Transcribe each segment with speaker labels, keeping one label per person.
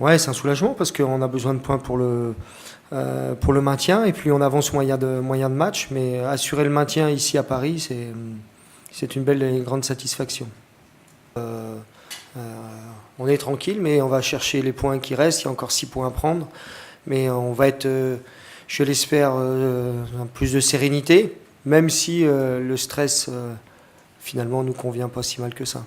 Speaker 1: Ouais, c'est un soulagement parce qu'on a besoin de points pour le maintien et plus on avance moyen de match. Mais assurer le maintien ici à Paris, c'est une belle et grande satisfaction. Euh, euh, on est tranquille, mais on va chercher les points qui restent. Il y a encore 6 points à prendre. Mais on va être, je l'espère, plus de sérénité, même si le stress, finalement, nous convient pas si mal que ça.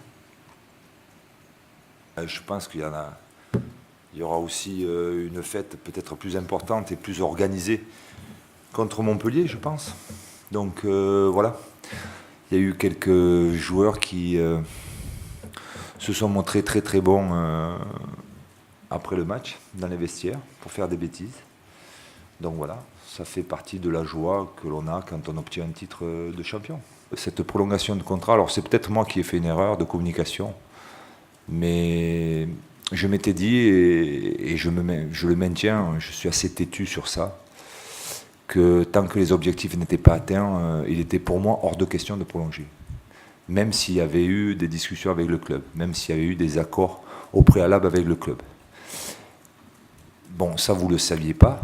Speaker 2: Je pense qu'il y aura aussi une fête peut-être plus importante et plus organisée contre Montpellier, je pense. Donc voilà, il y a eu quelques joueurs qui se sont montrés très très bons après le match dans les vestiaires pour faire des bêtises. Donc voilà, ça fait partie de la joie que l'on a quand on obtient un titre de champion. Cette prolongation de contrat, alors c'est peut-être moi qui ai fait une erreur de communication, mais je m'étais dit, et je le maintiens, je suis assez têtu sur ça, que tant que les objectifs n'étaient pas atteints, il était pour moi hors de question de prolonger. Même s'il y avait eu des discussions avec le club, même s'il y avait eu des accords au préalable avec le club. Bon, ça vous ne le saviez pas.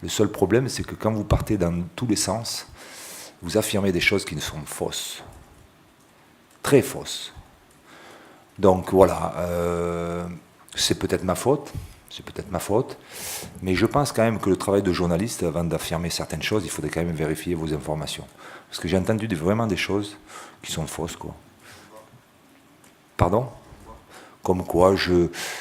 Speaker 2: Le seul problème, c'est que quand vous partez dans tous les sens, vous affirmez des choses qui ne sont fausses. Très fausses. Donc voilà, c'est peut-être ma faute, mais je pense quand même que le travail de journaliste, avant d'affirmer certaines choses, il faudrait quand même vérifier vos informations. Parce que j'ai entendu vraiment des choses qui sont fausses, quoi. Pardon ? Comme quoi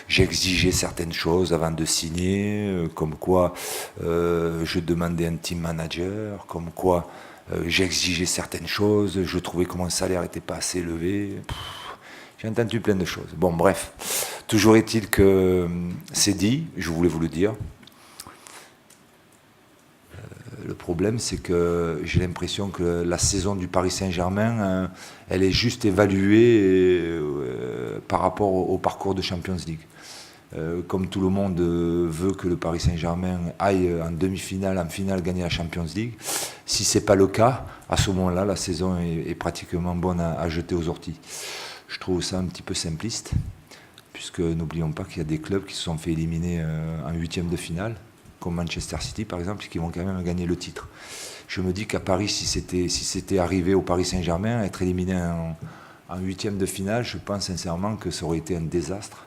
Speaker 2: j'exigeais certaines choses avant de signer, comme quoi je demandais un team manager, comme quoi j'exigeais certaines choses, je trouvais que mon salaire n'était pas assez élevé. J'ai entendu plein de choses. Bon, bref. Toujours est-il que c'est dit, je voulais vous le dire. Le problème, c'est que j'ai l'impression que la saison du Paris Saint-Germain, elle est juste évaluée par rapport au parcours de Champions League. Comme tout le monde veut que le Paris Saint-Germain aille en demi-finale, en finale, gagner la Champions League, si ce n'est pas le cas, à ce moment-là, la saison est pratiquement bonne à jeter aux orties. Je trouve ça un petit peu simpliste, puisque n'oublions pas qu'il y a des clubs qui se sont fait éliminer en huitième de finale, comme Manchester City par exemple, qui vont quand même gagner le titre. Je me dis qu'à Paris, si c'était arrivé au Paris Saint-Germain, être éliminé en huitième de finale, je pense sincèrement que ça aurait été un désastre.